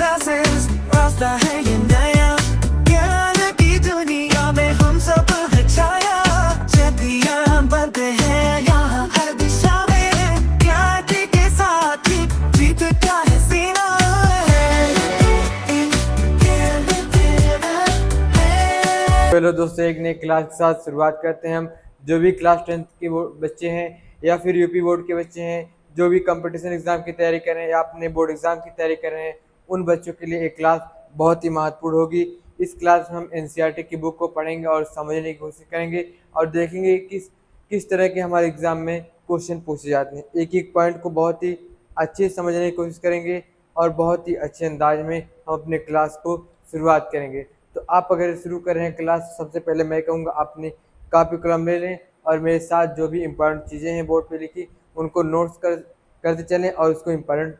Classes रास्ता है ये नया, ज्ञान की दुनिया में हम सब है छाया। चलिए बढ़ते हैं यहाँ हर दिशा में, ज्ञान के साथ ही जीतता है सीना। चलो दोस्तों, एक नई क्लास के साथ शुरुआत करते हैं हम। जो भी क्लास 10th के बच्चे हैं या फिर यूपी बोर्ड के बच्चे हैं, जो भी कंपटीशन एग्जाम की तैयारी कर रहे हैं या अपने बोर्ड एग्जाम की तैयारी कर रहे हैं, उन बच्चों के लिए एक क्लास बहुत ही महत्वपूर्ण होगी। इस क्लास में हम एनसीईआरटी की बुक को पढ़ेंगे और समझने की कोशिश करेंगे और देखेंगे किस तरह के हमारे एग्जाम में क्वेश्चन पूछे जाते हैं। एक एक पॉइंट को बहुत ही अच्छे से समझने की कोशिश करेंगे और बहुत ही अच्छे अंदाज में हम अपने क्लास को शुरुआत करेंगे। तो आप अगर शुरू कर रहे हैं क्लास, सबसे पहले मैं कहूँगा अपनी कॉपी कलम ले लें और मेरे साथ जो भी इम्पोर्टेंट चीज़ें हैं बोर्ड पे लिखी, उनको नोट्स करते चलें और उसको इम्पोर्टेंट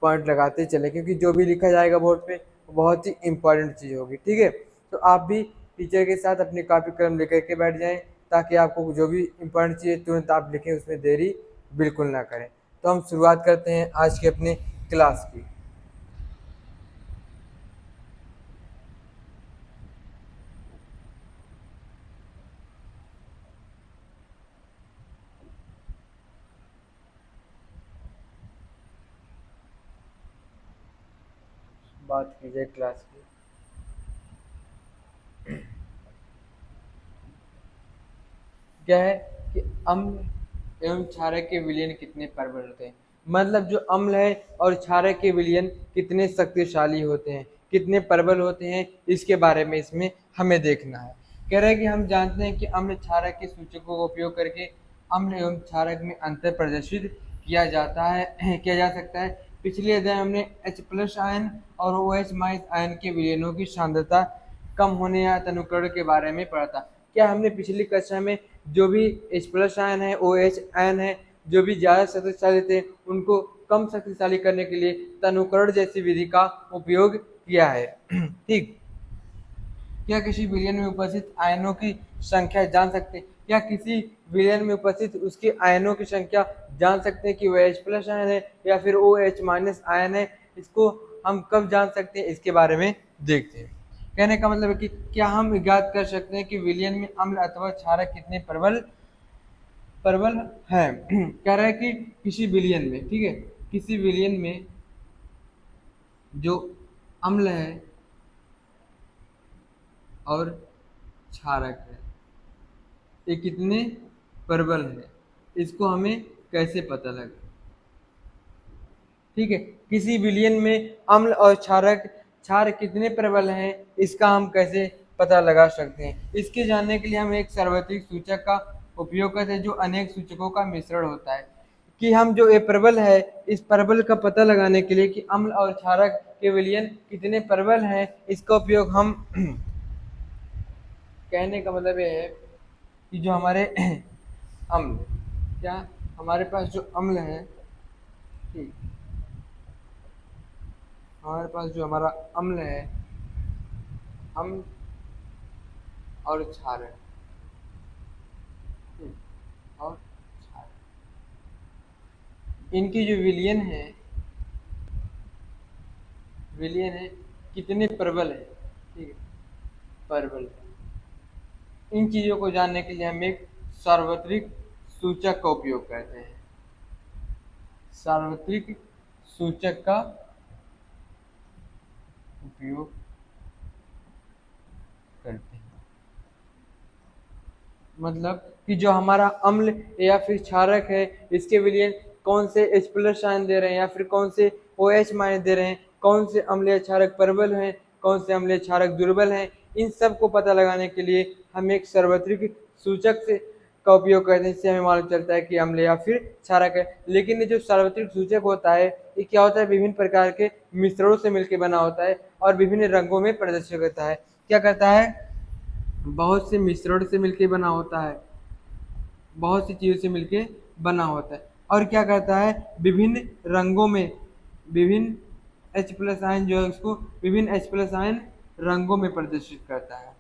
पॉइंट लगाते चलें, क्योंकि जो भी लिखा जाएगा बोर्ड पे वो बहुत ही इम्पोर्टेंट चीज़ होगी। ठीक है, तो आप भी टीचर के साथ अपनी कॉपी कलम लेकर के बैठ जाएं, ताकि आपको जो भी इम्पोर्टेंट चीज़ें तुरंत आप लिखें, उसमें देरी बिल्कुल ना करें। तो हम शुरुआत करते हैं आज के अपने क्लास की। बात की जाए क्लास की, क्या है कि अम्ल एवं क्षारक के विलयन कितने प्रबल होते हैं। मतलब जो अम्ल है और क्षारक के विलयन कितने शक्तिशाली होते हैं, कितने प्रबल होते हैं, इसके बारे में इसमें हमें देखना है। कह रहे हैं कि हम जानते हैं कि अम्ल क्षारक के सूचकों का उपयोग करके अम्ल एवं क्षारक में अंतर प्रदर्शित किया जाता है किया जा सकता है। पिछले अध्याय हमने H+ आयन और OH- आयन के विलयनों की सांद्रता कम होने या तनुकरण के बारे में पढ़ा था। क्या हमने पिछली कक्षा में जो भी H+ आयन है, OH आयन है, जो भी ज़्यादा शक्तिशाली थे, उनको कम शक्तिशाली करने के लिए तनुकरण जैसी विधि का उपयोग किया है। ठीक, क्या किसी विलयन में उपस्थित आयनों की संख्या जान सकते हैं? क्या किसी विलयन में उपस्थित उसके आयनों की संख्या जान सकते हैं कि वह H+ आयन है या फिर OH- आयन है? इसको हम कब जान सकते हैं, इसके बारे में देखते हैं। कहने का मतलब है कि क्या हम ज्ञात कर सकते हैं कि विलयन में अम्ल अथवा क्षारक कितने प्रबल प्रबल है। कह रहा है कि किसी विलयन में, ठीक है, किसी विलयन में जो अम्ल है और क्षारक है, ये कितने प्रबल है, इसको हमें कैसे पता लगे। ठीक है, किसी विलयन में अम्ल और क्षार कितने प्रबल हैं, इसका हम कैसे पता लगा सकते हैं। इसके जानने के लिए हम एक सार्वत्रिक सूचक का उपयोग करते हैं, जो अनेक सूचकों का मिश्रण होता है। कि हम जो ये प्रबल है, इस प्रबल का पता लगाने के लिए कि अम्ल और क्षारक के विलयन कितने प्रबल हैं, इसका उपयोग हम कहने का मतलब ये है कि जो हमारे अम्ल, क्या हमारे पास जो अम्ल है, ठीक, हमारे पास जो हमारा अम्ल है, अम्ल और क्षारक, और क्षारक, इनकी जो विलयन है कितने प्रबल है, ठीक है, प्रबल है। इन चीज़ों को जानने के लिए हम एक सार्वत्रिक सूचक का उपयोग करते हैं। सार्वत्रिक सूचक का उपयोग करते हैं, मतलब कि जो हमारा अम्ल या फिर क्षारक है, इसके विलयन कौन से H+ आयन दे रहे हैं या फिर कौन से OH- दे रहे हैं, कौन से अम्ल या क्षारक प्रबल हैं, कौन से अम्ल या क्षारक दुर्बल हैं, इन सब को पता लगाने के लिए हम एक सार्वत्रिक सूचक का उपयोग करते हैं। इससे हमें मालूम चलता है कि अम्ल या फिर क्षारक है। लेकिन ये जो सार्वत्रिक सूचक होता है, ये क्या होता है, विभिन्न प्रकार के मिश्रणों से मिलकर बना होता है और विभिन्न रंगों में प्रदर्शित करता है। क्या करता है, बहुत से मिश्रण से मिलकर बना होता है, बहुत सी चीज़ों से मिलके बना होता है, और क्या करता है, विभिन्न रंगों में विभिन्न H+ आयन जो है उसको विभिन्न H+ आयन रंगों में प्रदर्शित करता है।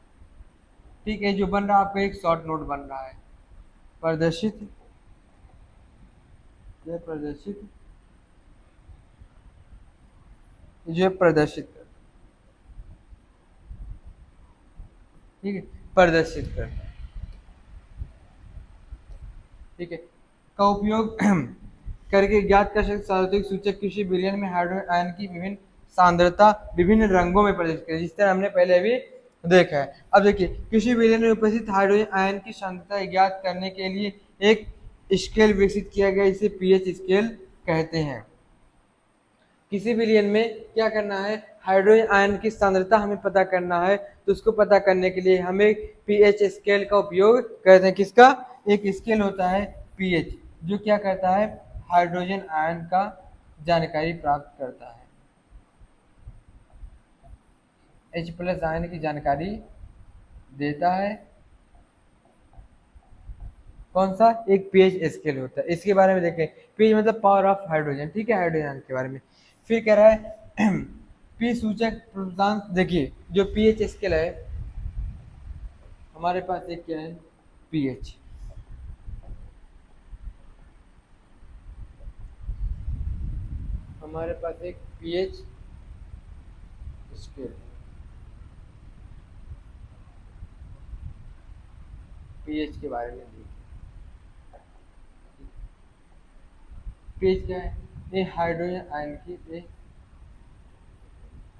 ठीक है, जो बन रहा है आपका एक शॉर्ट नोट बन रहा है, प्रदर्शित प्रदर्शित जो प्रदर्शित करता है, ठीक है, प्रदर्शित करता है, ठीक है, का उपयोग करके ज्ञात कर सकते सार्वत्रिक सूचक किसी विलयन में हाइड्रोजन आयन की विभिन्न सांद्रता विभिन्न रंगों में प्रदर्शित करें, जिस तरह हमने पहले भी देखा है। अब देखिए, किसी विलयन में उपस्थित हाइड्रोजन आयन की सांद्रता ज्ञात करने के लिए एक स्केल विकसित किया गया, इसे पीएच स्केल कहते हैं। किसी विलयन में क्या करना है, हाइड्रोजन आयन की सांद्रता हमें पता करना है, तो उसको पता करने के लिए हमें पीएच स्केल का उपयोग करते हैं। किसका? एक स्केल होता है पीएच, जो क्या करता है, हाइड्रोजन आयन का जानकारी प्राप्त करता है, H प्लस आयन की जानकारी देता है। कौन सा? एक पीएच स्केल होता है, इसके बारे में देखें। पीएच मतलब पावर ऑफ हाइड्रोजन, ठीक है, हाइड्रोजन के बारे में। फिर कह रहा है पी सूचक प्रोटांक। देखिए, जो पीएच स्केल है, हमारे पास एक क्या है, पीएच, हमारे पास एक पीएच स्केल, पीएच के बारे में देखिए। पीएच क्या है? ये हाइड्रोजन आयन की, ये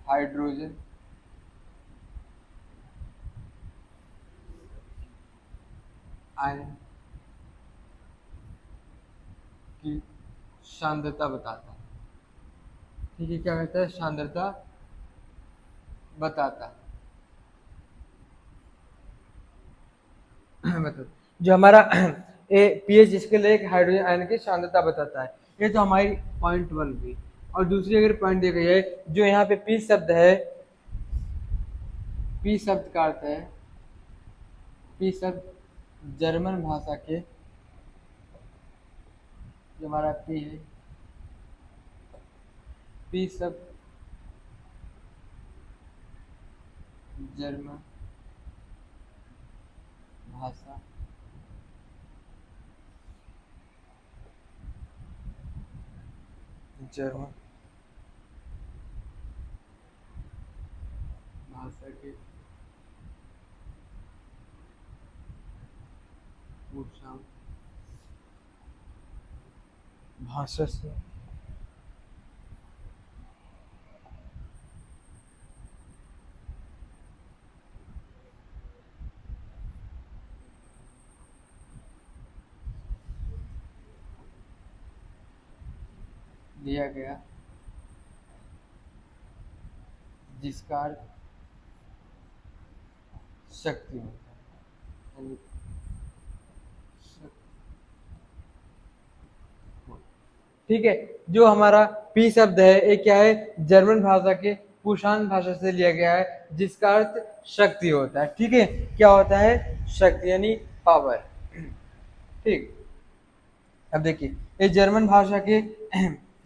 हाइड्रोजन आयन की सांद्रता बताता है, ठीक है, क्या कहता है, सांद्रता बताता है। मतलब जो हमारा पीएच स्केल एक हाइड्रोजन आयन की सांद्रता बताता है। ये तो हमारी पॉइंट वन हुई। और दूसरी अगर पॉइंट देखा जाए, जो यहाँ पे पी शब्द है, पी शब्द का अर्थ है, पी शब्द जर्मन भाषा के, जो हमारा पी है, पी शब्द जर्मन भाषा जर्मन भाषा के पूर्णांक भाषा से दिया गया, जिसका अर्थ शक्ति होता है, यानी ठीक है। जो हमारा पी शब्द है, ये क्या है, जर्मन भाषा के पुशान भाषा से लिया गया है, जिसका अर्थ शक्ति होता है, ठीक है। क्या होता है? शक्ति, यानी पावर, ठीक। अब देखिए, ये जर्मन भाषा के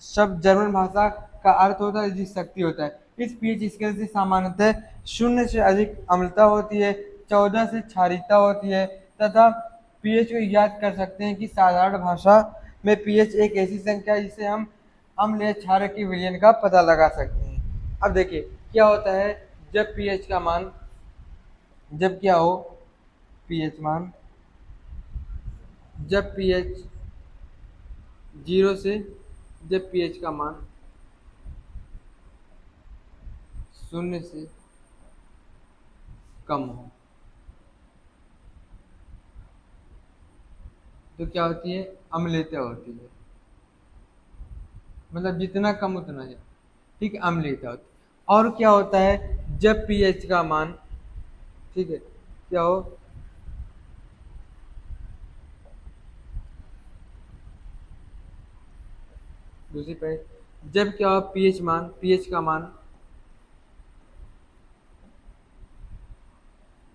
शब्द, जर्मन भाषा का अर्थ होता है जिस शक्ति होता है। इस पीएच स्केल से सामान्यतः 0 से अधिक अम्लता होती है, 14 से क्षारीयता होती है, तथा पीएच को याद कर सकते हैं कि साधारण भाषा में पीएच एक ऐसी संख्या है जिसे हम अम्ल या क्षारक की विलयन का पता लगा सकते हैं। अब देखिए, क्या होता है, जब पीएच का मान, जब क्या हो, पीएच मान, जब पीएच 0 से, जब पीएच का मान 0 से कम हो, तो क्या होती है, अम्लता होती है। मतलब जितना कम उतना है, ठीक है, अम्लता होती है। और क्या होता है, जब पीएच का मान, ठीक है, क्या हो, दूसरी पे, जब क्या हो, पीएच मान, पीएच का मान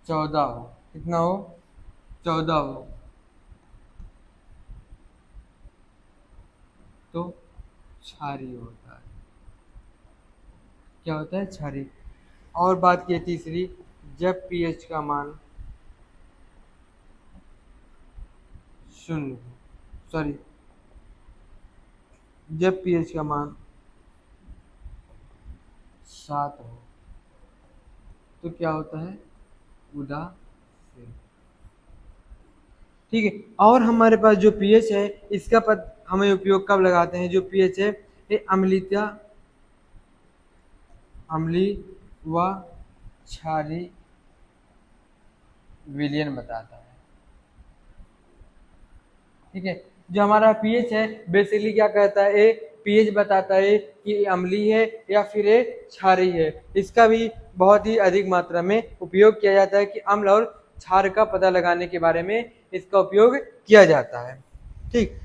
14 हो, कितना हो, 14 हो, तो क्षारीय होता है। क्या होता है? क्षारीय। और बात की तीसरी, जब पीएच का मान 0, सॉरी, जब पीएच का मान सात हो तो क्या होता है, उदासीन। ठीक है। और हमारे पास जो पीएच है इसका पद हमें उपयोग कब लगाते हैं, जो पीएच है ये अम्लीयता, अम्ली व क्षारी विलयन बताता है। ठीक है। जो हमारा पीएच है बेसिकली क्या कहता है, ये पीएच बताता है कि ये अम्लीय है या फिर ये क्षारीय है। इसका भी बहुत ही अधिक मात्रा में उपयोग किया जाता है कि अम्ल और क्षार का पता लगाने के बारे में इसका उपयोग किया जाता है। ठीक,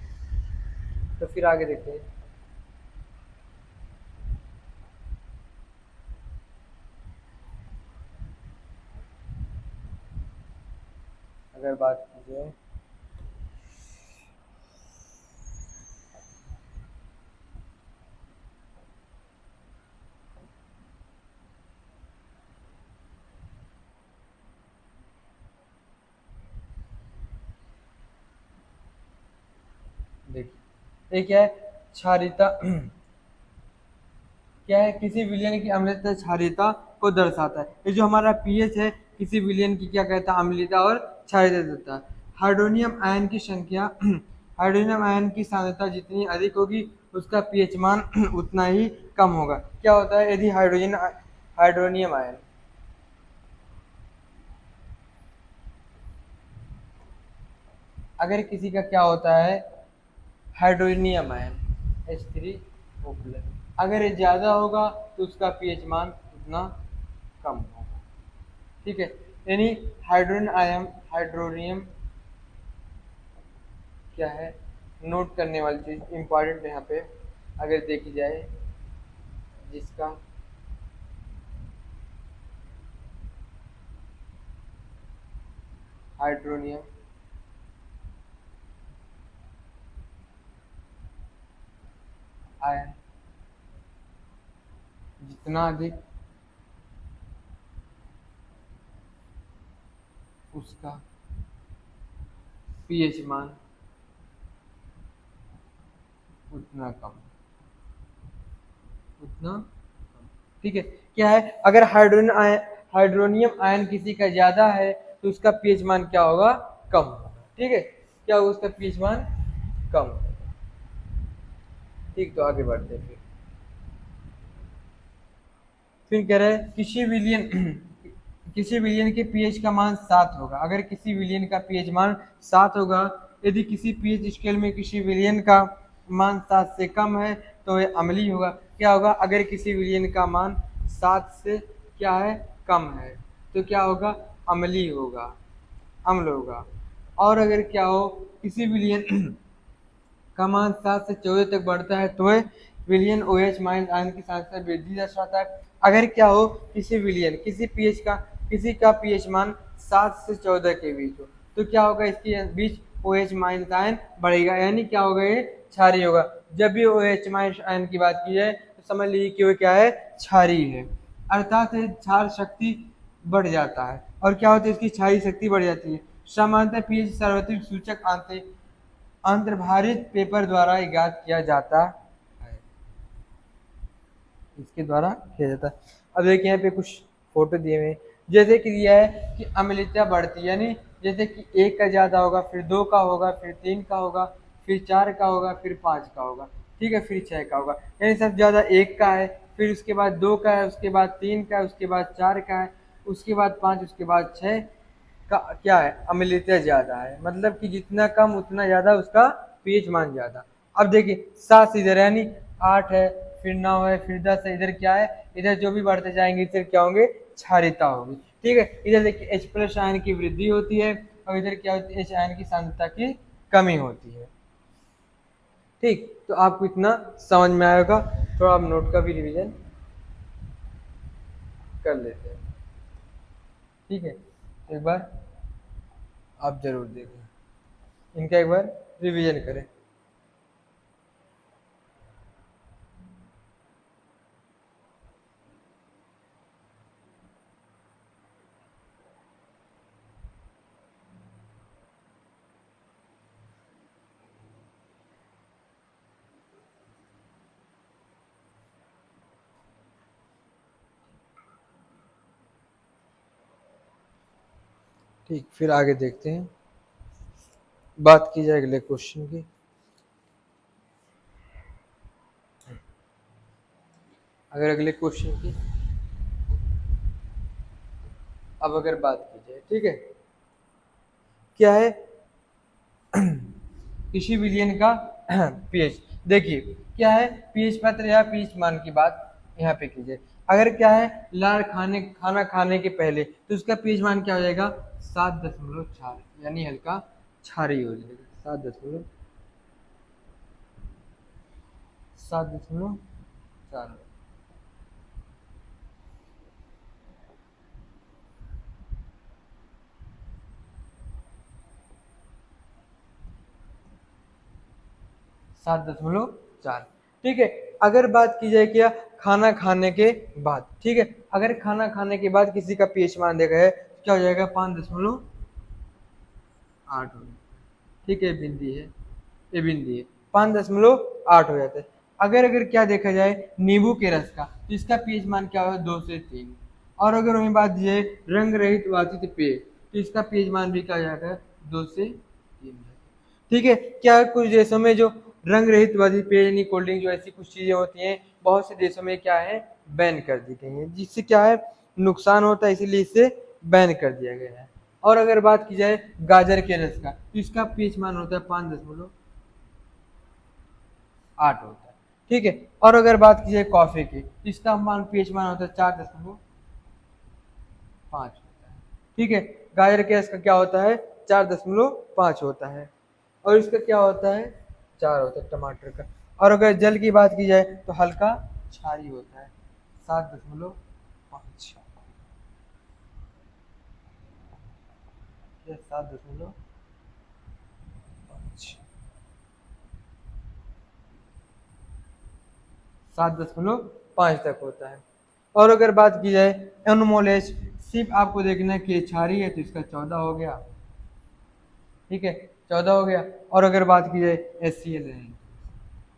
तो फिर आगे देखते हैं। अगर बात की जाए देखिए, ये क्या है, क्षारीयता क्या है, किसी विलयन की अम्लता क्षारीयता को दर्शाता है। ये जो हमारा पीएच है किसी विलयन की क्या कहता है, अम्लता और क्षारीयता देता है। हाइड्रोनियम आयन की संख्या हाइड्रोनियम आयन की सांद्रता जितनी अधिक होगी उसका पीएच मान उतना ही कम होगा। क्या होता है, यदि हाइड्रोनियम आयन अगर किसी का क्या होता है, हाइड्रोनियम आयन H3O+, अगर ये ज़्यादा होगा तो उसका पीएच मान उतना कम होगा। ठीक है। यानी हाइड्रोनियम क्या है, नोट करने वाली चीज़ इम्पॉर्टेंट है यहाँ पे अगर देखी जाए, जिसका हाइड्रोनियम आयन जितना अधिक उसका पीएच मान उतना कम, उतना कम। ठीक है। क्या है, अगर हाइड्रोनियम आयन किसी का ज़्यादा है तो उसका पीएच मान क्या होगा, कम होगा। ठीक है, क्या होगा, उसका पीएच मान कम होगा। ठीक, तो आगे बढ़ते हैं। फिर कह रहे हैं किसी विलियन के पीएच का मान 7 होगा। अगर किसी विलियन का पीएच मान 7 होगा, यदि किसी पीएच स्केल में किसी विलियन का मान 7 से कम है तो यह अम्लीय होगा। क्या होगा, अगर किसी विलियन का मान 7 से क्या है, कम है तो क्या होगा, अम्लीय होगा, अम्ल होगा। और अगर क्या हो, किसी विलियन का मान 7 से 14 तक बढ़ता है तो विलियन OH माइनस आयन की सांद्रता वृद्धि दर्शाता है। अगर क्या हो, किसी का पीएच मान 7 से 14 के बीच हो तो क्या होगा, इसके बीच OH माइनस आयन बढ़ेगा, यानी क्या होगा, ये क्षारीय होगा। जब भी OH माइनस आयन की बात की जाए तो समझ लीजिए कि वो क्या है, क्षारीय है, अर्थात क्षार शक्ति बढ़ जाता है। और क्या होता है, इसकी क्षारीय शक्ति बढ़ जाती है। सामान्यतः पीएच सार्वत्रिक सूचक अंतर्भारित पेपर द्वारा ज्ञात किया जाता है, इसके द्वारा किया जाता है। अब देखिए यहाँ पे कुछ फोटो दिए हुए हैं, जैसे कि दिया है कि अम्लता बढ़ती है, यानी जैसे कि 1 का ज़्यादा होगा, फिर 2 का होगा, फिर 3 का होगा, फिर 4 का होगा, फिर 5 का होगा। ठीक है, फिर 6 का होगा, यानी सबसे ज़्यादा 1 का है, फिर उसके बाद 2 का है, उसके बाद 3 का है, उसके बाद 4 का है, उसके बाद 5, उसके बाद 6 का क्या है, अम्लता ज़्यादा है। मतलब कि जितना कम उतना ज़्यादा उसका पीएच मान ज़्यादा। अब देखिए 7 इधर यानी 8 है, फिर 9 है, फिर 10 है, इधर क्या है, इधर जो भी बढ़ते जाएंगे इधर क्या होंगे, क्षारीयता होगी। ठीक है, इधर देखिए H+ आयन की वृद्धि होती है और इधर क्या होती है, H आयन की सांद्रता की कमी होती है। ठीक, तो आपको इतना समझ में आएगा। थोड़ा आप नोट का भी रिवीजन कर लेते हैं। ठीक है, एक बार आप जरूर देखें, इनका एक बार रिवीजन करें। ठीक, फिर आगे देखते हैं, बात की जाए अगले क्वेश्चन की। अगर अगले क्वेश्चन की अब अगर बात की जाए, ठीक है, क्या है किसी विलयन का पीएच। देखिए क्या है, पीएच पत्र या पीएच मान की बात यहाँ पे कीजिए। अगर क्या है लार खाना खाने के पहले, तो उसका पीएच मान क्या हो जाएगा, 7.4, यानी हल्का क्षारीय हो जाएगा। 7.4। 7.4, ठीक है। अगर बात की जाए क्या, खाना खाने के बाद, ठीक है, अगर खाना खाने के बाद किसी का पीएच मान देखा है, क्या हो जाएगा, 5.8 हो जाएगा, ठीक है, बिंदी है, ये बिंदी है, 5.8 हो जाता है। अगर अगर क्या देखा जाए नींबू के रस का, तो इसका पीएच मान क्या होगा, 2 से 3। और अगर वही बात जाए रंग रहित वातित पेय, तो इसका पीएच मान भी क्या हो जाता है, 2 से 3। ठीक है, क्या कुछ देशों में जो रंग रहित वाली पेय यानी कोल्ड ड्रिंक जो ऐसी कुछ चीजें होती हैं, बहुत से देशों में क्या है बैन कर दी गई है, जिससे क्या है नुकसान होता है, इसीलिए इसे बैन कर दिया गया है। और अगर बात की जाए गाजर के रस का, तो इसका पीएच मान होता है 5.8 होता है, ठीक है। और अगर बात की जाए कॉफी की, तो इसका मान पीएच मान होता है 4.5 होता है, ठीक है। गाजर के रस का क्या होता है, 4.5 होता है, और इसका क्या होता है, 4 होता है टमाटर का। और अगर जल की बात की जाए तो हल्का क्षारीय होता है, 7.5। 7.5 7.5 तक होता है। और अगर बात की जाए एनमोलेज, सिर्फ आपको देखना है कि क्षारीय है, तो इसका 14 हो गया, ठीक है, 14 हो गया। और अगर बात की जाए HCl है,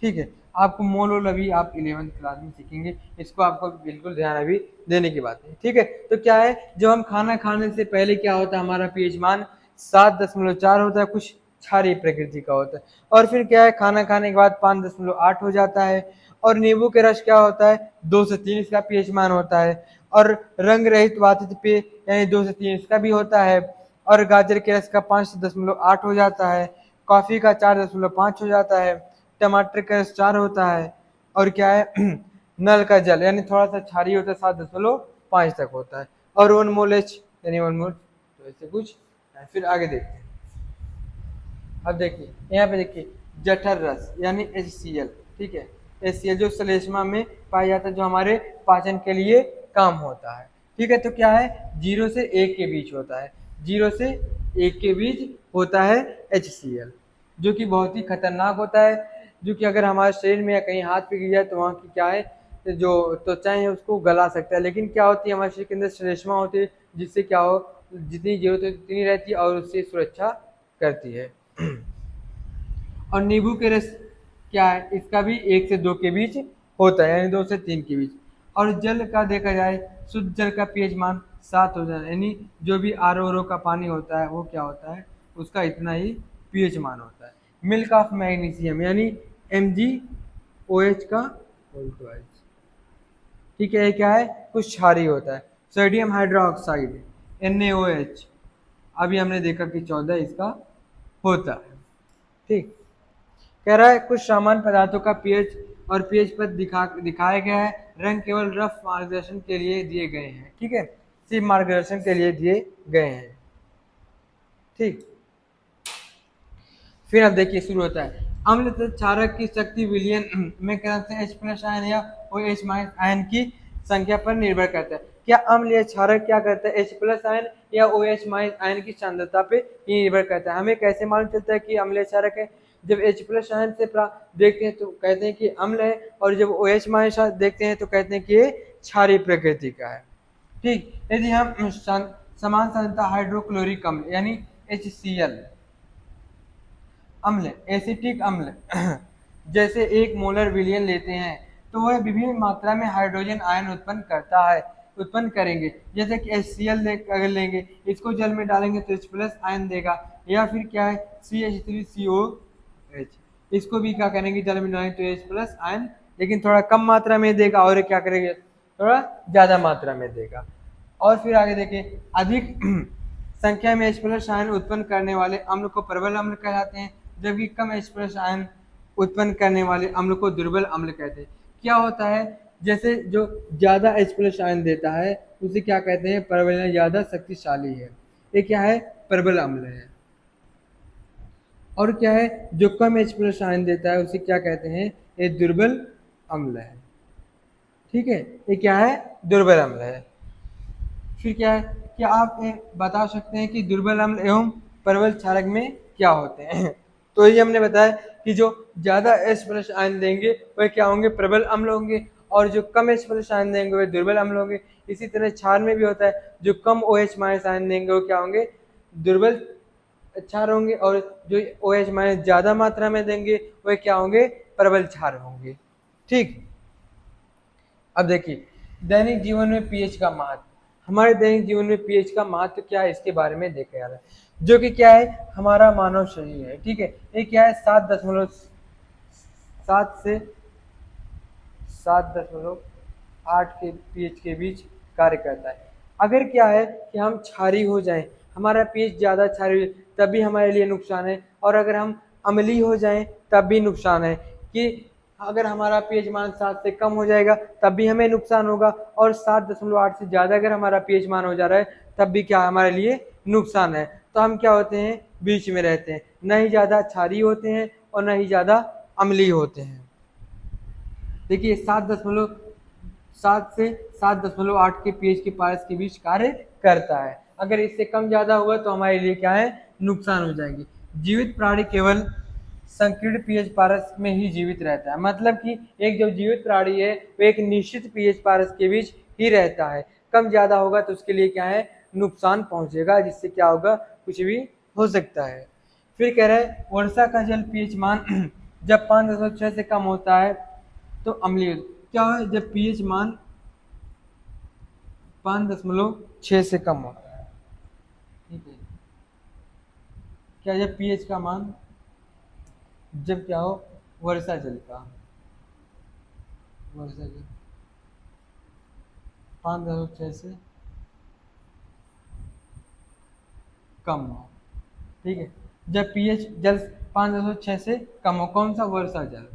ठीक है, आपको मोल अभी आप 11वीं क्लास में सीखेंगे, इसको आपको बिल्कुल ध्यान अभी देने की बात है, ठीक है। तो क्या है, जब हम खाना खाने से पहले क्या होता है, हमारा पीएच मान 7.4 होता है, कुछ क्षारीय प्रकृति का होता है। और फिर क्या है, खाना खाने के बाद 5.8 हो जाता है। और नींबू के रस क्या होता है, 2 से 3 इसका पीएच मान होता है। और रंग रहित वातित पेय यानी 2 से 3 इसका भी होता है। और गाजर के रस का 5.8 हो जाता है, कॉफी का 4.5 हो जाता है, टमाटर का रस 4 होता है, और क्या है नल का जल यानी थोड़ा सा क्षारीय होता है, 7.5 तक होता है। और 1 मोल H यानी 1 मोल, तो ऐसे कुछ है। फिर आगे देखते हैं। अब देखिए यहाँ पे देखिए जठर रस यानी HCl, ठीक है, HCl जो श्लेष्मा में पाया जाता है, जो हमारे पाचन के लिए काम होता है, ठीक है। तो क्या है, 0 से 1 के बीच होता है, 0 से 1 के बीच होता है HCl, जो कि बहुत ही खतरनाक होता है, जो कि अगर हमारे शरीर में या कहीं हाथ पे गिर जाए तो वहाँ की क्या है, जो त्वचाएं है उसको गला सकता है। लेकिन क्या होती है, हमारे शरीर के अंदर श्लेष्मा होती है, जिससे क्या हो, जितनी जरूरत है उतनी रहती है और उससे सुरक्षा करती है। और नींबू के रस क्या है, इसका भी 1 से 2 के बीच होता है, यानी 2 से 3 के बीच। और जल का देखा जाए, शुद्ध जल का पीएच मान 7 हो जाए, यानी जो भी RO का पानी होता है वो क्या होता है, उसका इतना ही पीएच मान होता है। मिल्क ऑफ मैग्नीशियम यानी MgOH का होल ट्वाइस, ठीक है, ये क्या है, कुछ क्षारीय होता है। सोडियम हाइड्रोक्साइड NaOH, अभी हमने देखा कि 14 इसका होता है, ठीक। कह रहा है कुछ सामान्य पदार्थों का पीएच और पीएच पर दिखाया गया है, रंग केवल रफ मार्गदर्शन के लिए दिए गए हैं, ठीक है, सिर्फ मार्गदर्शन के लिए दिए गए हैं, ठीक। फिर अब देखिए शुरू होता है, अम्ल तथा क्षारक की शक्ति विलयन में क्रमशः H+ आयन या OH- आयन की संख्या पर निर्भर करता है। क्या अम्ल या क्षारक क्या करता है, H+ आयन या OH- आयन की सांद्रता पे ही निर्भर करता है। हमें कैसे मालूम चलता है कि अम्ल या क्षारक है, जब H+ आयन से देखते हैं तो कहते हैं कि अम्ल है, और जब OH- देखते हैं तो कहते हैं कि ये क्षारीय प्रकृति का है, ठीक। यदि हम समान सांद्रता हाइड्रोक्लोरिक अम्ल यानी HCl अम्ल, एसिटिक अम्ल जैसे 1 मोलर विलयन लेते हैं, तो वह विभिन्न मात्रा में हाइड्रोजन आयन उत्पन्न करता है। उत्पन्न करेंगे। जैसे कि HCl अगर लेंगे, इसको जल में डालेंगे तो H+ आयन देगा, या फिर क्या है CH3COH, इसको भी क्या करेंगे जल में डालेंगे तो H+ आयन, लेकिन थोड़ा कम मात्रा में देगा, और क्या करेंगे थोड़ा ज़्यादा मात्रा में देगा। और फिर आगे देखें, अधिक संख्या में H+ आयन उत्पन्न करने वाले अम्ल को प्रबल अम्ल कहलाते हैं, जबकि कम H+ आयन उत्पन्न करने वाले अम्ल को दुर्बल अम्ल कहते हैं। क्या होता है, जैसे जो ज़्यादा H+ आयन देता है उसे क्या कहते हैं, प्रबल, ज़्यादा शक्तिशाली है, ये क्या है, प्रबल अम्ल है। और क्या है, जो कम H+ आयन देता है उसे क्या कहते हैं, ये दुर्बल अम्ल है। ठीक है, ये क्या है, दुर्बल अम्ल है। फिर क्या है, क्या आप बता सकते हैं कि दुर्बल अम्ल एवं प्रबल क्षारक में क्या होते हैं? तो ये हमने बताया कि जो ज़्यादा H+ आयन देंगे वह क्या होंगे, प्रबल अम्ल होंगे, और जो कम H+ आयन देंगे वे दुर्बल अम्ल होंगे। इसी तरह क्षार में भी होता है, जो कम OH- आयन देंगे वो क्या होंगे, दुर्बल क्षार होंगे, और जो OH- ज़्यादा मात्रा में देंगे वह क्या होंगे, प्रबल क्षार होंगे। ठीक, अब देखिए दैनिक जीवन में पीएच का महत्व। हमारे दैनिक जीवन में पीएच का महत्व क्या है, इसके बारे में देखा जा रहा है, जो कि क्या है, हमारा मानव शरीर है। ठीक है, ये क्या है, 7.7 से 7.8 के पीएच के बीच कार्य करता है। अगर क्या है कि हम क्षारीय हो जाएं, हमारा पीएच ज़्यादा क्षारीय तब भी हमारे लिए नुकसान है, और अगर हम अम्लीय हो जाएं तब भी नुकसान है। कि अगर हमारा पीएच मान 7 से कम हो जाएगा तब भी हमें नुकसान होगा, और 7.8 से ज़्यादा अगर हमारा पीएच मान हो जा रहा है तब भी क्या हमारे लिए नुकसान है। तो हम क्या होते हैं, बीच में रहते हैं, न ही ज़्यादा क्षारीय होते हैं और न ही ज़्यादा अम्लीय होते हैं। देखिए 7 से 7.8 के पीएच के पारस के बीच कार्य करता है। अगर इससे कम ज़्यादा हुआ तो हमारे लिए क्या है, नुकसान हो जाएंगे। जीवित प्राणी केवल संकीर्ण पीएच पारस में ही जीवित रहता है, मतलब कि एक जो जीवित प्राणी है वो एक निश्चित पीएच पारस के बीच ही रहता है। कम ज़्यादा होगा तो उसके लिए क्या है, नुकसान पहुंचेगा, जिससे क्या होगा, कुछ भी हो सकता है। फिर कह रहे हैं वर्षा का जल पीएच मान जब 5.6 से कम होता है तो अम्लीय। क्या है, जब पीएच मान 5.6 से कम होता है, ठीक है, क्या जब पीएच का मान, जब क्या हो, वर्षा जल 5.6 से कम हो, ठीक है, जब पीएच जल 5.6 से कम हो, कौन सा, वर्षा जल,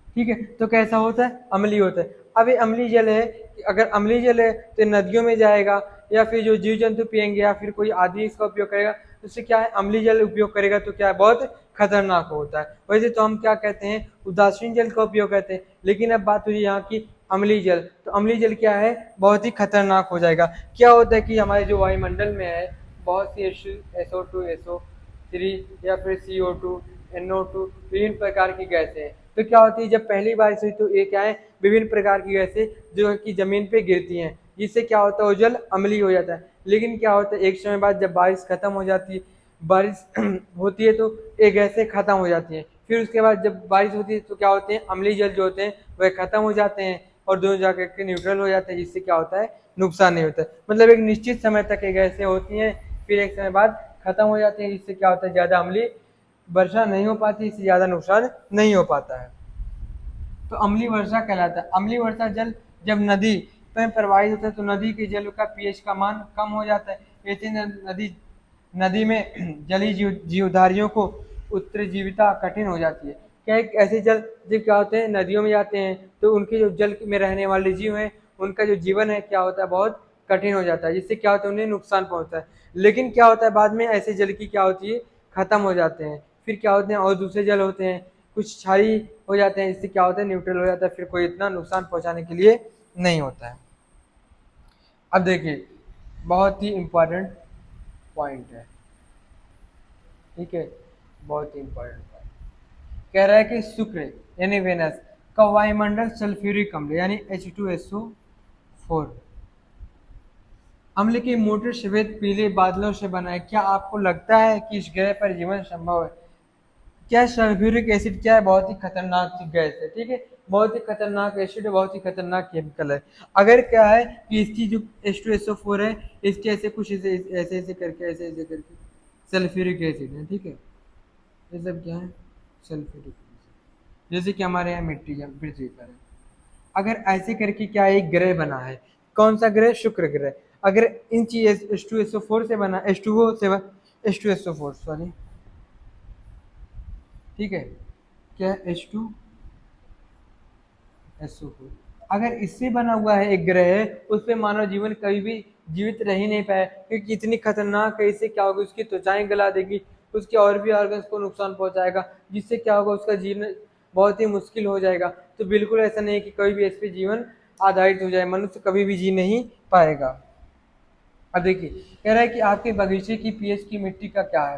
ठीक है, तो कैसा होता है, अम्लीय होता है। अब ये अम्लीय जल है, अगर अम्लीय जल है तो नदियों में जाएगा, या फिर जो जीव जंतु पिएंगे, या फिर कोई आदमी इसका उपयोग करेगा, तो उससे क्या है, अम्लीय जल उपयोग करेगा तो क्या है, बहुत खतरनाक होता है। वैसे तो हम क्या कहते हैं, उदासीन जल का उपयोग करते हैं, लेकिन अब बात हुई यहाँ की अम्लीय जल, तो अम्लीय जल क्या है, बहुत ही खतरनाक हो जाएगा। क्या होता है कि हमारे जो वायुमंडल में है बहुत सी SO2 SO3 या फिर CO2 NO2 विभिन्न प्रकार की गैसें हैं। तो क्या होती है, जब पहली बारिश हुई तो ये क्या है, विभिन्न प्रकार की गैसें जो कि जमीन पे गिरती हैं, जिससे क्या होता है, वो जल अम्लीय हो जाता है। लेकिन क्या होता है, एक समय बाद जब बारिश खत्म हो जाती है, बारिश होती है तो ये गैसें खत्म हो जाती हैं। फिर उसके बाद जब बारिश होती है तो क्या होते हैं, अम्लीय जल जो होते हैं वह खत्म हो जाते हैं और दोनों जाकर के न्यूट्रल हो जाते हैं, जिससे क्या होता है, नुकसान नहीं होता है। मतलब एक निश्चित समय तक ये गैसें होती हैं, फिर एक समय बाद खत्म हो जाते हैं, जिससे क्या होता है, ज़्यादा अम्लीय वर्षा नहीं हो पाती, इससे ज़्यादा नुकसान नहीं हो पाता है। तो अम्लीय वर्षा कहलाता है। अम्लीय वर्षा जल जब नदी में प्रवाहित होता है तो नदी के जल का पीएच का मान कम हो जाता है। ऐसे नदी में जलीय जीवधारियों को उत्तरजीविता कठिन हो जाती है। क्या एक ऐसे जल जब क्या होते हैं, नदियों में जाते हैं तो उनके जो जल में रहने वाले जीव हैं उनका जो जीवन है क्या होता है, बहुत कठिन हो जाता है, जिससे क्या होता है, उन्हें नुकसान पहुंचता है। लेकिन क्या होता है, बाद में ऐसे जल की क्या होती है, खत्म हो जाते हैं। फिर क्या होते हैं, और दूसरे जल होते हैं, कुछ क्षारीय हो जाते हैं, इससे क्या होता है, न्यूट्रल हो जाता है, फिर कोई इतना नुकसान पहुंचाने के लिए नहीं होता है। अब देखिए बहुत ही इम्पोर्टेंट पॉइंट है, ठीक है, बहुत ही इम्पोर्टेंट पॉइंट कह रहा है कि शुक्र यानी वेनस का वायुमंडल सल्फ्यूरिक अम्ल यानी H2SO4 अम्ल के मोटे सफेद पीले बादलों से बना है। क्या आपको लगता है कि इस ग्रह पर जीवन संभव है? क्या सल्फ्यूरिक एसिड क्या है, बहुत ही खतरनाक गैस है, ठीक है, बहुत ही खतरनाक एसिड है, बहुत ही खतरनाक केमिकल है। अगर क्या है कि इसकी जो H2SO4 है, इसके ऐसे कुछ ऐसे ऐसे ऐसे करके ऐसे ऐसे करके सल्फ्यूरिक एसिड है, ठीक है। ये सब क्या है? सल्फ्यूरिक एसिड, जैसे कि हमारे यहाँ मिट्टी या पृथ्वी पर है। अगर ऐसे करके क्या एक ग्रह बना है, कौन सा ग्रह? शुक्र ग्रह। अगर इन चीज H2SO4 से बना, H2O से H2SO4 सॉरी, ठीक है, क्या H2SO4, अगर इससे बना हुआ है एक ग्रह है, उस पे मानव जीवन कभी भी जीवित रह ही नहीं पाया, क्योंकि इतनी खतरनाक है। इससे क्या होगा? उसकी त्वचाएं गला देगी, उसके और भी ऑर्गन्स को नुकसान पहुंचाएगा, जिससे क्या होगा? उसका जीवन बहुत ही मुश्किल हो जाएगा। तो बिल्कुल ऐसा नहीं है कि कोई भी इस पे जीवन आधारित हो जाए, मनुष्य कभी भी जी नहीं पाएगा। अब देखिए, कह रहा है कि आपके बगीचे की पीएच की मिट्टी का क्या है,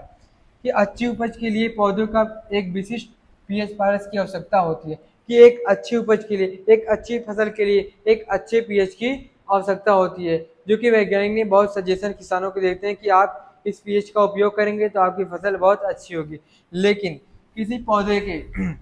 कि अच्छी उपज के लिए पौधों का एक विशिष्ट पीएच पारस की आवश्यकता होती है, कि एक अच्छी उपज के लिए, एक अच्छी फसल के लिए एक अच्छे पीएच की आवश्यकता होती है, जो कि वैज्ञानिक ने बहुत सजेशन किसानों को देते हैं कि आप इस पीएच का उपयोग करेंगे तो आपकी फसल बहुत अच्छी होगी। लेकिन किसी पौधे के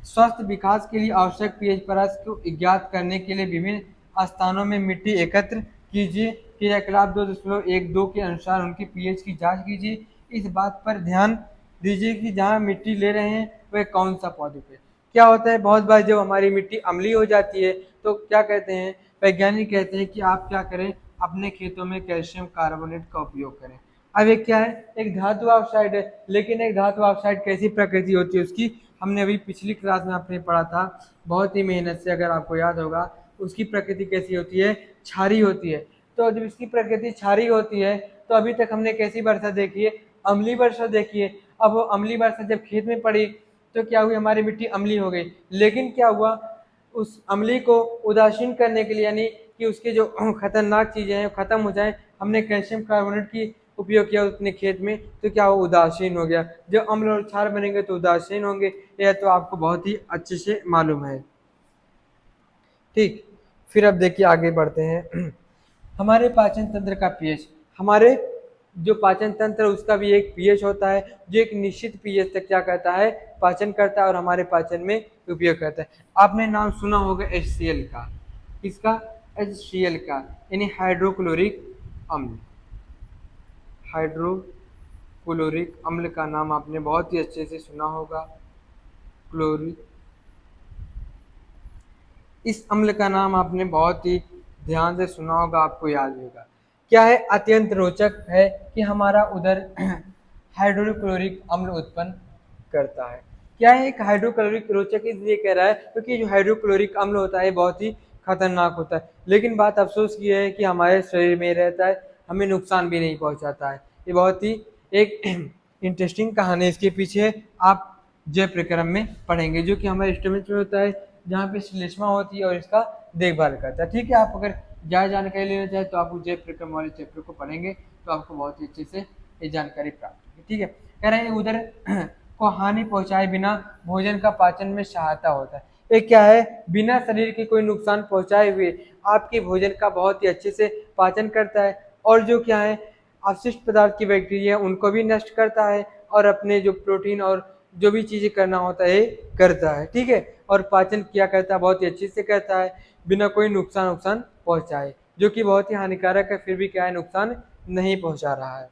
स्वस्थ विकास के लिए आवश्यक पीएच पारस को ज्ञात करने के लिए विभिन्न स्थानों में मिट्टी एकत्र कीजिए, क्रियाकलाप 2.12 के अनुसार उनकी पीएच की जांच कीजिए। इस बात पर ध्यान दीजिए कि जहाँ मिट्टी ले रहे हैं वह कौन सा पौधे पे। क्या होता है, बहुत बार जब हमारी मिट्टी अम्लीय हो जाती है तो क्या कहते हैं वैज्ञानिक, कहते हैं कि आप क्या करें, अपने खेतों में कैल्शियम कार्बोनेट का उपयोग करें। अब एक क्या है, एक धातु ऑक्साइड है, लेकिन एक धातु ऑक्साइड कैसी प्रकृति होती है उसकी, हमने अभी पिछली क्लास में आपने पढ़ा था बहुत ही मेहनत से, अगर आपको याद होगा। उसकी प्रकृति कैसी होती है? क्षारीय होती है। तो जब इसकी प्रकृति क्षारीय होती है तो अभी तक हमने कैसी वर्षा देखी है? अम्लीय वर्षा देखी है। अब वो अम्लीय वर्षा जब खेत में पड़ी तो क्या हुई? हमारी मिट्टी अम्लीय हो गई। लेकिन क्या हुआ, उस अम्लीय को उदासीन करने के लिए, यानी कि उसके जो खतरनाक चीजें हैं खत्म हो जाए, हमने कैल्शियम कार्बोनेट की उपयोग किया अपने खेत में, तो क्या वो उदासीन हो गया। जब अम्ल और क्षार बनेंगे तो उदासीन होंगे, यह तो आपको बहुत ही अच्छे से मालूम है, ठीक। फिर अब देखिए आगे बढ़ते हैं। हमारे पाचन तंत्र का पीएच, हमारे जो पाचन तंत्र है उसका भी एक पीएच होता है, जो एक निश्चित पीएच तक क्या कहता है? पाचन करता है और हमारे पाचन में उपयोग करता है। आपने नाम सुना होगा HCl का, किसका? HCl का, यानी हाइड्रोक्लोरिक अम्ल। हाइड्रोक्लोरिक अम्ल का नाम आपने बहुत ही अच्छे से सुना होगा, क्लोरिक। इस अम्ल का नाम आपने बहुत ही ध्यान से सुना होगा, आपको याद भी होगा। क्या है? अत्यंत रोचक है कि हमारा उदर हाइड्रोक्लोरिक अम्ल उत्पन्न करता है। क्या है एक हाइड्रोक्लोरिक? रोचक इसलिए कह रहा है क्योंकि जो हाइड्रोक्लोरिक अम्ल होता है बहुत ही खतरनाक होता है, लेकिन बात अफसोस की है कि हमारे शरीर में रहता है, हमें नुकसान भी नहीं पहुंचाता है। ये बहुत ही एक इंटरेस्टिंग कहानी है इसके पीछे, आप जय प्रक्रम में पढ़ेंगे, जो कि हमारे स्टमच में होता है, जहाँ पे श्लेष्मा होती है और इसका देखभाल करता है, ठीक है। आप अगर ज़्यादा जानकारी लेना चाहें तो आप जय प्रक्रम वाले चैप्टर को पढ़ेंगे तो आपको बहुत ही अच्छे से ये जानकारी प्राप्त होगी, ठीक है। कह रहे हैं उधर को हानि पहुंचाए बिना भोजन का पाचन में सहायता होता है। ये क्या है? बिना शरीर के कोई नुकसान पहुंचाए हुए आपके भोजन का बहुत ही अच्छे से पाचन करता है, और जो क्या है अवशिष्ट पदार्थ की बैक्टीरिया उनको भी नष्ट करता है, और अपने जो प्रोटीन और जो भी चीजें करना होता है करता है, ठीक है। और पाचन क्या करता है? बहुत ही अच्छे से करता है, बिना कोई नुकसान पहुंचाए, जो कि बहुत ही हानिकारक है, फिर भी क्या है, नुकसान नहीं पहुंचा रहा है।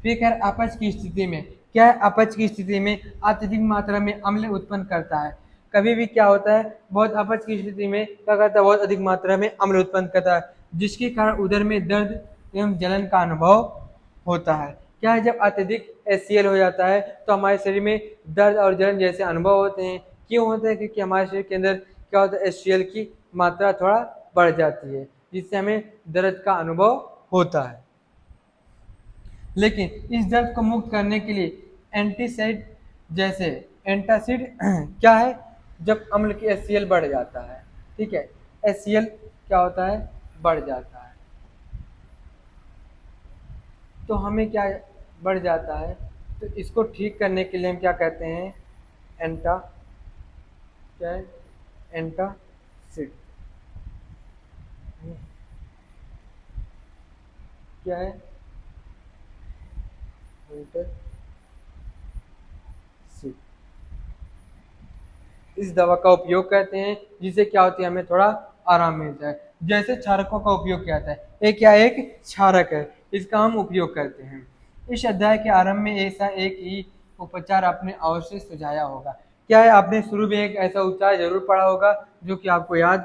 फिर खैर अपच की स्थिति में क्या है? अपच की स्थिति में अत्यधिक मात्रा में अम्ल उत्पन्न करता है। कभी भी क्या होता है, बहुत अपच की स्थिति में क्या करता है? बहुत अधिक मात्रा में अम्ल उत्पन्न करता है, जिसके कारण उदर में दर्द एवं जलन का अनुभव होता है। क्या है? जब अत्यधिक HCl हो जाता है तो हमारे शरीर में दर्द और जलन जैसे अनुभव होते हैं। क्यों होते हैं? क्योंकि हमारे शरीर के अंदर क्या होता है, HCl की मात्रा थोड़ा बढ़ जाती है, जिससे हमें दर्द का अनुभव होता है। लेकिन इस दर्द को मुक्त करने के लिए एंटीसाइड जैसे एंटासिड क्या है? जब अम्ल की HCl बढ़ जाता है, ठीक है, HCl क्या होता है? बढ़ जाता है, तो हमें क्या बढ़ जाता है, तो इसको ठीक करने के लिए हम क्या कहते हैं? एंटा क्या है? एंटासिड क्या है? एंटासिड। इस दवा का उपयोग करते हैं, जिससे क्या होती है, हमें थोड़ा आराम मिलता है। जैसे क्षारकों का उपयोग किया जाता है, एक क्या है, एक क्षारक है, इसका हम उपयोग करते हैं। इस अध्याय के आरंभ में ऐसा एक ही उपचार आपने अवश्य सुझाया होगा। क्या है, आपने शुरू में एक ऐसा उपचार जरूर पढ़ा होगा जो कि आपको याद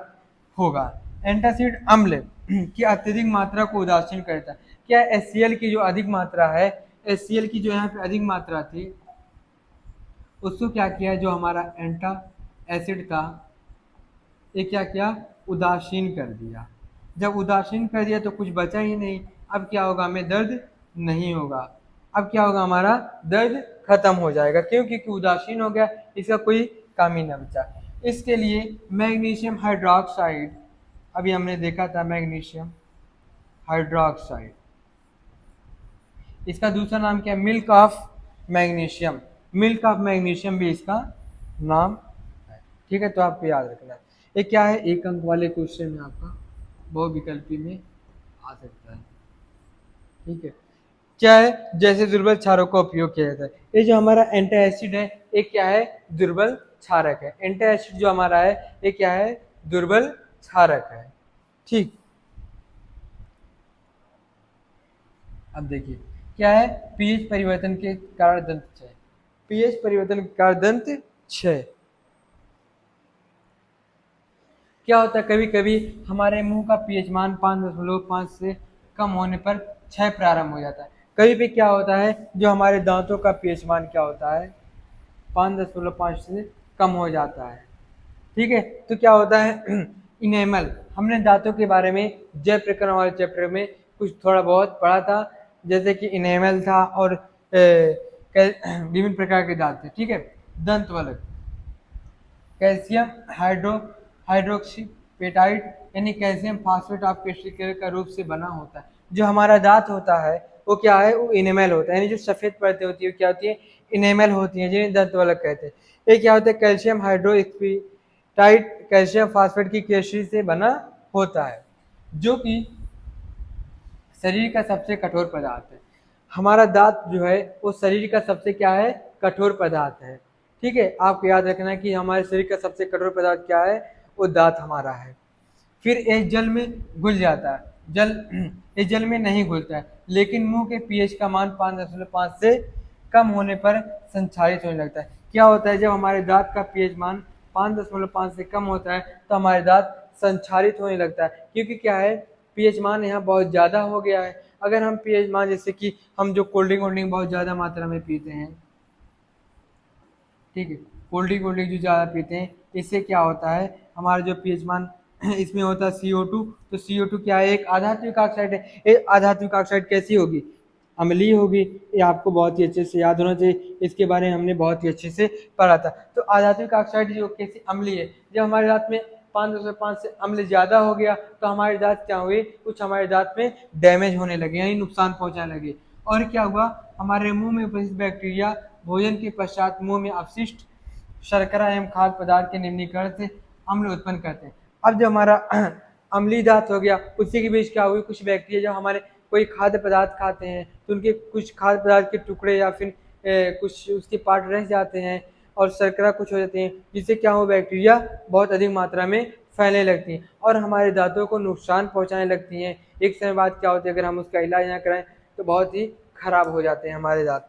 होगा। एंटासिड अम्ल की अत्यधिक मात्रा को उदासीन करता है। क्या HCl की जो अधिक मात्रा है, HCl की जो यहाँ पे अधिक मात्रा थी, उसको क्या किया, जो हमारा एंटा एसिड था, ये क्या किया, उदासीन कर दिया। जब उदासीन कर दिया तो कुछ बचा ही नहीं। अब क्या होगा, हमें दर्द नहीं होगा। अब क्या होगा, हमारा दर्द खत्म हो जाएगा, क्योंकि उदासीन हो गया, इसका कोई काम ही ना बचा। इसके लिए मैग्नीशियम हाइड्रोक्साइड, अभी हमने देखा था मैग्नीशियम हाइड्रोक्साइड, इसका दूसरा नाम क्या है, milk of magnesium. Milk of magnesium भी इसका नाम है। ठीक है, तो आपको याद रखना है। ये क्या है, एक अंक वाले क्वेश्चन में आपका बहुविकल्पी में आ सकता है। ठीक है, क्या है, जैसे दुर्बल क्षारक का उपयोग किया जाता है। ये जो हमारा एंटासिड है, ये क्या है, दुर्बल क्षारक है। एंटासिड जो हमारा है, ये क्या है, दुर्बल क्षारक है। ठीक, अब देखिए क्या है, पीएच परिवर्तन के कारण दंत क्षय। पीएच परिवर्तन के कारण दंत क्षय क्या होता है, कभी कभी हमारे मुंह का पीएच मान 5.5 से कम होने पर क्षय प्रारंभ हो जाता है। कभी भी क्या होता है, जो हमारे दांतों का पीएच मान क्या होता है, 5.5 से कम हो जाता है। ठीक है, तो क्या होता है, इनेमल, हमने दांतों के बारे में जय प्रकरण वाले चैप्टर में कुछ थोड़ा बहुत पढ़ा था, जैसे कि इनेमल था और विभिन्न प्रकार के दांत थे। ठीक है, दंत वलक, कैल्शियम हाइड्रोक्सीपेटाइट यानी कैल्शियम फास्फेट ऑफ क्रिस्टल का रूप से बना होता है। जो हमारा दांत होता है वो क्या है, वो इनेमल होता है, यानी जो सफेद परतें होती है क्या होती है, इनेमल होती है, जिन्हें दंत वलक कहते हैं। ये क्या होता है, कैल्शियम हाइड्रोक्सीपेटाइट कैल्शियम फास्फेट की केसरी से बना होता है, जो कि शरीर का सबसे कठोर पदार्थ है। हमारा दांत जो है वो शरीर का सबसे क्या है, कठोर पदार्थ है। ठीक है, आपको याद रखना है कि हमारे शरीर का सबसे कठोर पदार्थ क्या है, वो दांत हमारा है। फिर ये जल में घुल जाता है, ये जल में नहीं घुलता है, लेकिन मुंह के पीएच का मान 5.5 से कम होने पर संक्षारित होने लगता है। क्या होता है, जब हमारे दांत का पीएच मान 5.5 से कम होता है तो हमारे दांत संक्षारित होने लगता है, क्योंकि क्या है, पीएच मान यहाँ बहुत ज़्यादा हो गया है। अगर हम पीएच मान, जैसे कि हम जो कोल्ड ड्रिंक बहुत ज़्यादा मात्रा में पीते हैं, ठीक है, कोल्ड ड्रिंक जो ज़्यादा पीते हैं, इससे क्या होता है, हमारा जो पीएच मान इसमें होता है CO2, तो CO2 क्या है, एक आधात्विक ऑक्साइड है। ये आधात्विक ऑक्साइड कैसी होगी, अम्लीय होगी। ये आपको बहुत ही अच्छे से याद होना चाहिए, इसके बारे में हमने बहुत ही अच्छे से पढ़ा था। तो आधात्विक ऑक्साइड जो कैसी अम्लीय है, जब हमारे दांत में 5.5 से अम्ल ज़्यादा हो गया तो हमारे दांत क्या हुए, कुछ हमारे दांत में डैमेज होने लगे, यानी नुकसान पहुँचाने लगे। और क्या हुआ, हमारे मुंह में उपस्थित बैक्टीरिया भोजन के पश्चात मुंह में अपशिष्ट शर्करा एवं खाद्य पदार्थ के निम्नीकरण से अम्ल उत्पन्न करते हैं। अब जो हमारा अम्लीय दांत हो गया, उसी के बीच क्या हुई, कुछ बैक्टीरिया जब हमारे कोई खाद्य पदार्थ खाते हैं तो उनके कुछ खाद्य पदार्थ के टुकड़े या फिर कुछ उसके पार्ट रह जाते हैं और शर्करा कुछ हो जाते हैं, जिससे क्या हो, बैक्टीरिया बहुत अधिक मात्रा में फैलने लगती हैं और हमारे दांतों को नुकसान पहुंचाने लगती हैं। एक समय बाद क्या होता है, अगर हम उसका इलाज ना कराएं तो बहुत ही खराब हो जाते हैं हमारे दांत।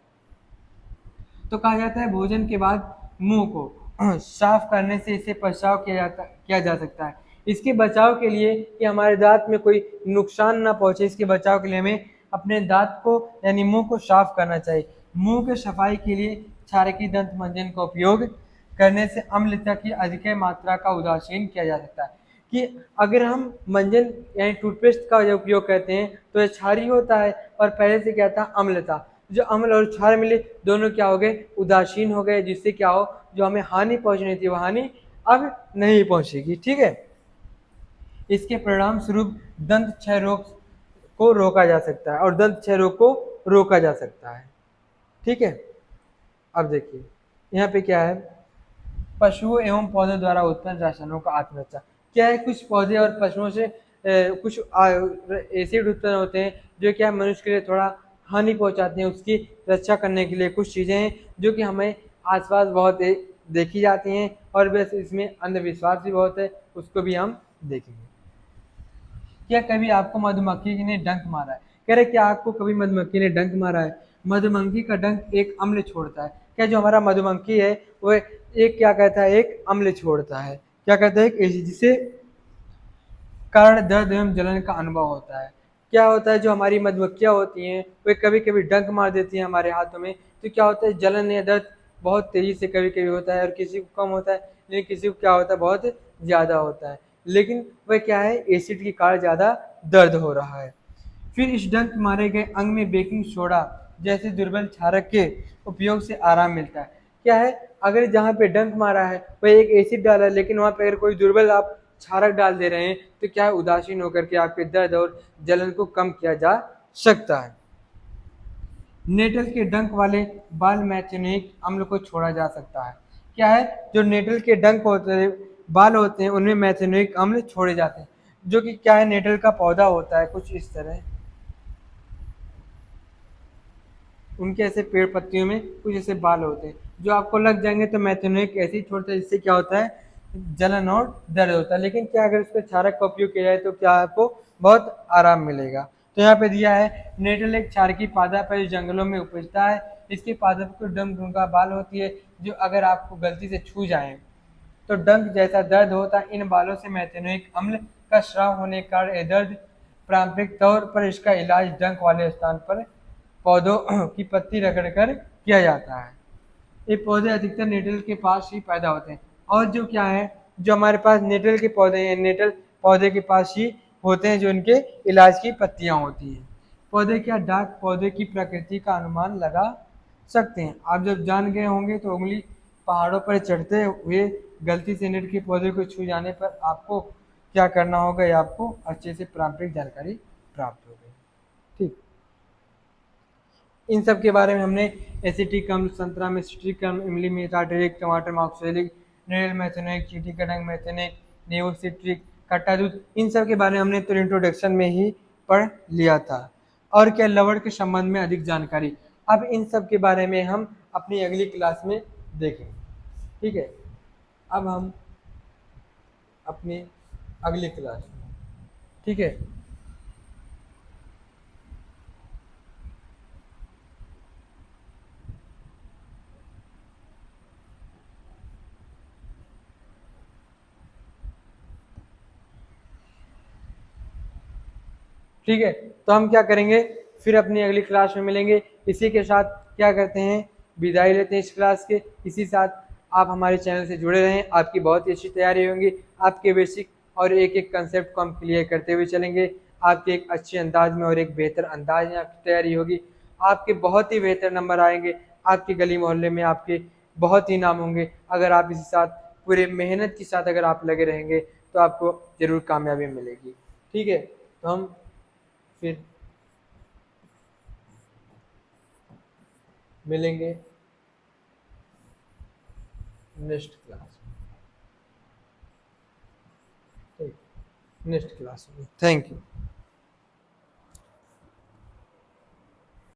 तो कहा जाता है भोजन के बाद मुंह को साफ करने से इसे बचाव किया जा सकता है। इसके बचाव के लिए कि हमारे दांत में कोई नुकसान ना पहुंचे, इसके बचाव के लिए हमें अपने दांत को यानी मुंह को साफ करना चाहिए। मुंह के सफाई के लिए क्षारकीय दंत मंजन का उपयोग करने से अम्लता की अधिक मात्रा का उदासीन किया जा सकता है। कि अगर हम मंजन यानी टूथपेस्ट का जो उपयोग करते हैं तो यह क्षारीय होता है और पहले से क्या था, अम्ल था। जो अम्ल और क्षार मिले दोनों क्या हो गए, उदासीन हो गए, जिससे क्या हो, जो हमें हानि पहुंचनी थी वह हानि अब नहीं पहुंचेगी। ठीक है, इसके परिणाम स्वरूप दंत क्षय रोग को रोका जा सकता है और दंत क्षय रोग को रोका जा सकता है। ठीक है, अब देखिए यहाँ पे क्या है, पशुओं एवं पौधों द्वारा उत्पन्न रसायनों का आत्मरक्षा। क्या है, कुछ पौधे और पशुओं से कुछ एसिड उत्पन्न होते हैं जो क्या मनुष्य के लिए थोड़ा हानि पहुंचाते हैं। उसकी रक्षा करने के लिए कुछ चीज़ें हैं जो कि हमें आसपास बहुत देखी जाती हैं, और वैसे इसमें अंधविश्वास भी बहुत है, उसको भी हम देखेंगे। क्या कभी आपको मधुमक्खी ने डंक मारा है? कह रहे क्या आपको कभी मधुमक्खी ने डंक मारा है? मधुमक्खी का डंक एक अम्ल छोड़ता है। क्या जो हमारा मधुमक्खी है वो एक क्या कहता है, एक अम्ल छोड़ता है। क्या कहता है, एक जिसे कारण दर्द एवं जलन का अनुभव होता है। क्या होता है, जो हमारी मधुमक्खियाँ होती हैं वे कभी कभी डंक मार देती हैं हमारे हाथों में, तो क्या होता है, जलन या दर्द बहुत तेजी से कभी कभी होता है, और किसी को कम होता है, लेकिन किसी को क्या होता है, बहुत ज़्यादा होता है। लेकिन वह क्या है, एसिड के कारण ज़्यादा दर्द हो रहा है। फिर इस डंक मारे गए अंग में बेकिंग सोडा जैसे दुर्बल क्षारक के उपयोग से आराम मिलता है। क्या है, अगर जहाँ पे डंक मारा है वह एक एसिड डाला है, लेकिन वहाँ पे अगर कोई दुर्बल आप क्षारक डाल दे रहे हैं, तो क्या है, उदासीन होकर के आपके दर्द और जलन को कम किया जा सकता है। नेटल के डंक वाले बाल मैथेनोइक अम्ल को छोड़ा जा सकता है। क्या है, जो नेटल के डंक होते हैं, बाल होते हैं, उनमें मैथेनोइक अम्ल छोड़े जाते हैं, जो कि क्या है, नेटल का पौधा होता है कुछ इस तरह, उनके ऐसे पेड़ पत्तियों में कुछ ऐसे बाल होते हैं, जो आपको लग जाएंगे तो मैथेनोइक एसिड छोड़ता है, जिससे क्या होता है, जलन और दर्द होता है। लेकिन क्या अगर उसके क्षारक का उपयोग किया जाए तो क्या आपको बहुत आराम मिलेगा। तो यहाँ पे दिया है, नेटल एक क्षारकी पादप है जो जंगलों में उपजता है। इसके पादप को डम ढूंगा बाल होती है, जो अगर आपको गलती से छू जाए तो डंक जैसा दर्द होता है। इन बालों से मैथेनोइक अम्ल का स्राव होने के कारण यह दर्द, पारंपरिक तौर पर इसका इलाज डंक वाले स्थान पर पौधों की पत्ती रगड़कर किया जाता है। ये पौधे अधिकतर नेटल के पास ही पैदा होते हैं, और जो क्या है, जो हमारे पास नेटल के पौधे हैं, नेटल पौधे के पास ही होते हैं, जो उनके इलाज की पत्तियां होती हैं। पौधे क्या डाक पौधे की प्रकृति का अनुमान लगा सकते हैं। आप जब जान गए होंगे तो उंगली पहाड़ों पर चढ़ते हुए गलती से नेट के पौधे को छू जाने पर आपको क्या करना होगा, ये आपको अच्छे से पारंपरिक जानकारी प्राप्त हो गई। ठीक, इन सब के बारे में हमने एसिटिक अम्ल, संतरा में सिट्रिक अम्ल, इमली में टार्टरिक, टमाटर में ऑक्सैलिक, नेल मैथेनोइक, चींटी का डंक मैथेनिक, नींबू सिट्रिक, खट्टा दूध, इन सब के बारे में हमने तो इंट्रोडक्शन में ही पढ़ लिया था। और क्या लवण के संबंध में अधिक जानकारी, अब इन सब के बारे में हम अपनी अगली क्लास में देखेंगे। ठीक है, अब हम अपनी अगली क्लास में, ठीक है, ठीक है, तो हम क्या करेंगे, फिर अपनी अगली क्लास में मिलेंगे। इसी के साथ क्या करते हैं, विदाई लेते हैं इस क्लास के। इसी साथ आप हमारे चैनल से जुड़े रहें, आपकी बहुत ही अच्छी तैयारी होंगी। आपके बेसिक और एक एक कंसेप्ट को हम क्लियर करते हुए चलेंगे। आपके एक अच्छे अंदाज में और एक बेहतर अंदाज में आपकी तैयारी होगी। आपके बहुत ही बेहतर नंबर आएंगे। आपके गली मोहल्ले में आपके बहुत ही नाम होंगे। अगर आप इसी साथ पूरे मेहनत के साथ अगर आप लगे रहेंगे तो आपको ज़रूर कामयाबी मिलेगी। ठीक है, तो हम फिर मिलेंगे नेक्स्ट क्लास में। ठीक, नेक्स्ट क्लास में। Thank you.